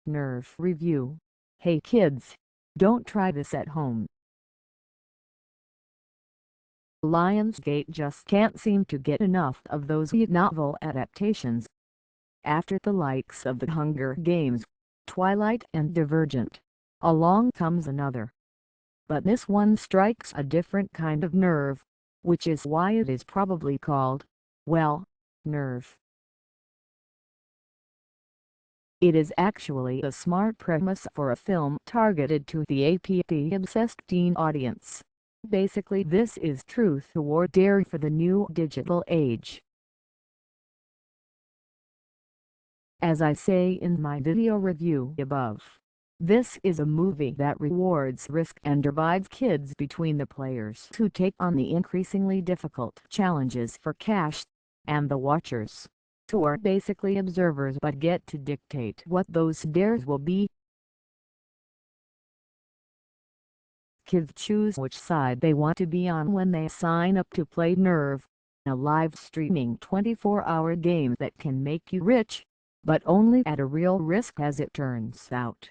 Nerve review. Hey kids! Don't try this at home. Lionsgate just can't seem to get enough of those novel adaptations. After the likes of The Hunger Games, Twilight and Divergent, along comes another. But this one strikes a different kind of nerve, which is why it is probably called, well, Nerve. It is actually a smart premise for a film targeted to the app-obsessed teen audience. Basically this is truth or dare for the new digital age. As I say in my video review above, this is a movie that rewards risk and divides kids between the players who take on the increasingly difficult challenges for cash, and the watchers, who are basically observers but get to dictate what those dares will be. Kids choose which side they want to be on when they sign up to play Nerve, a live streaming 24-hour game that can make you rich, but only at a real risk as it turns out.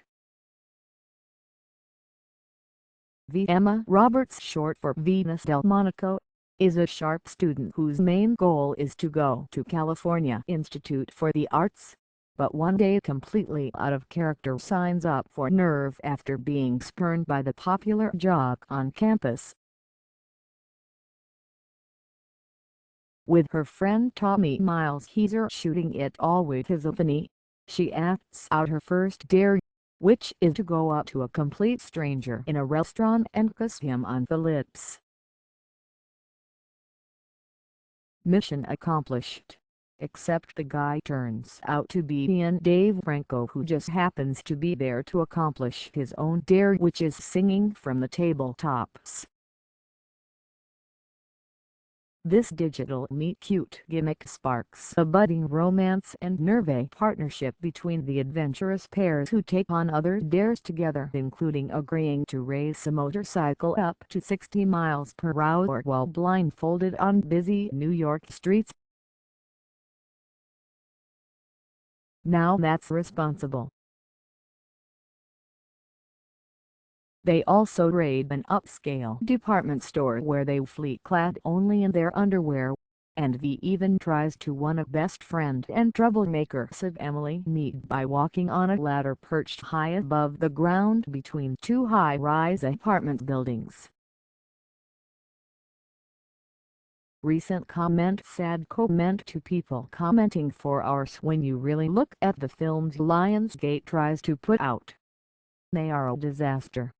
Emma Roberts, short for Venus Delmonico, is a sharp student whose main goal is to go to California Institute for the Arts, but one day completely out of character signs up for Nerve after being spurned by the popular jock on campus. With her friend Tommy Miles Heizer shooting it all with his Anthony, she acts out her first dare, which is to go up to a complete stranger in a restaurant and kiss him on the lips. Mission accomplished. Except the guy turns out to be Dave Franco, who just happens to be there to accomplish his own dare, which is singing from the tabletops. This digital meet-cute gimmick sparks a budding romance and Nervy partnership between the adventurous pairs who take on other dares together, including agreeing to race a motorcycle up to 60 miles per hour while blindfolded on busy New York streets. Now that's responsible. They also raid an upscale department store where they flee clad only in their underwear, and Vee even tries to one up best friend and troublemaker Sid Emily Meade by walking on a ladder perched high above the ground between two high-rise apartment buildings. Recent CommentsAdd Comment2 People Commenting4 When you really look at the films Lionsgate tries to put out, they are a disaster.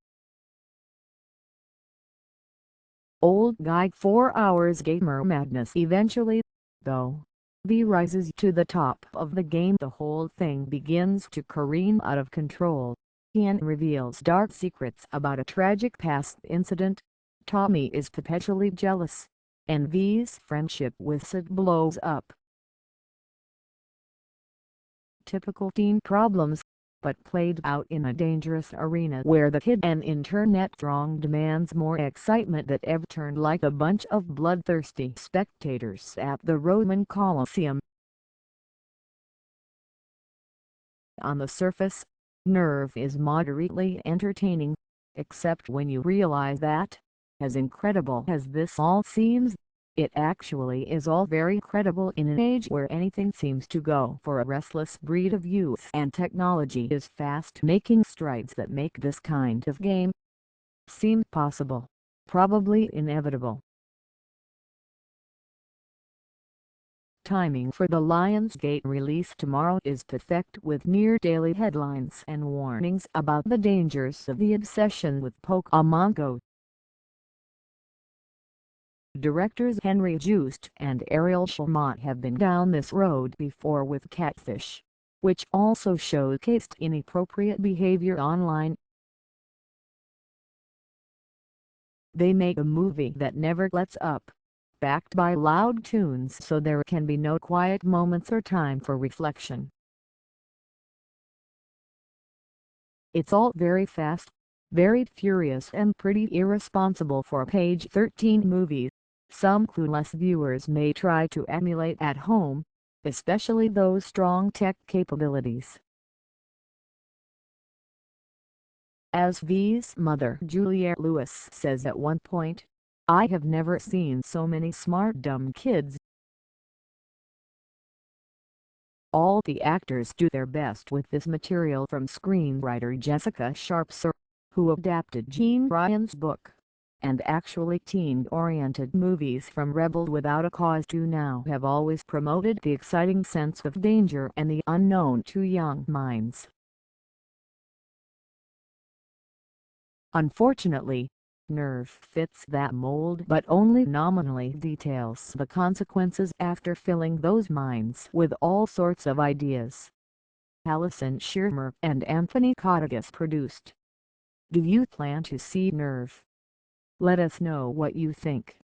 Old guy 4 hours gamer madness. Eventually, though, Vee rises to the top of the game. The whole thing begins to careen out of control. Jeanne reveals dark secrets about a tragic past incident. Tommy is perpetually jealous, and Vee's friendship with Sid blows up. Typical teen problems, but played out in a dangerous arena where the kid and internet throng demands more excitement than ever. Turned like a bunch of bloodthirsty spectators at the Roman Colosseum. On the surface, Nerve is moderately entertaining, except when you realize that, as incredible as this all seems, it actually is all very credible in an age where anything seems to go for a restless breed of youth, and technology is fast making strides that make this kind of game seem possible, probably inevitable. Timing for the Lionsgate release tomorrow is perfect, with near-daily headlines and warnings about the dangers of the obsession with Pokemon Go. Directors Henry Joost and Ariel Shamat have been down this road before with Catfish, which also showcased inappropriate behavior online. They make a movie that never lets up, backed by loud tunes so there can be no quiet moments or time for reflection. It's all very fast, very furious, and pretty irresponsible for a page 13 movie. Some clueless viewers may try to emulate at home, especially those strong tech capabilities. As V's mother Juliette Lewis says at one point, "I have never seen so many smart dumb kids." All the actors do their best with this material, from screenwriter Jessica Sharzer, who adapted Jeanne Ryan's book, and actually teen-oriented movies from Rebel Without a Cause, to now have always promoted the exciting sense of danger and the unknown to young minds. Unfortunately, Nerve fits that mold, but only nominally details the consequences after filling those minds with all sorts of ideas. Allison Shearmur and Anthony Katagas produced. Do you plan to see Nerve? Let us know what you think.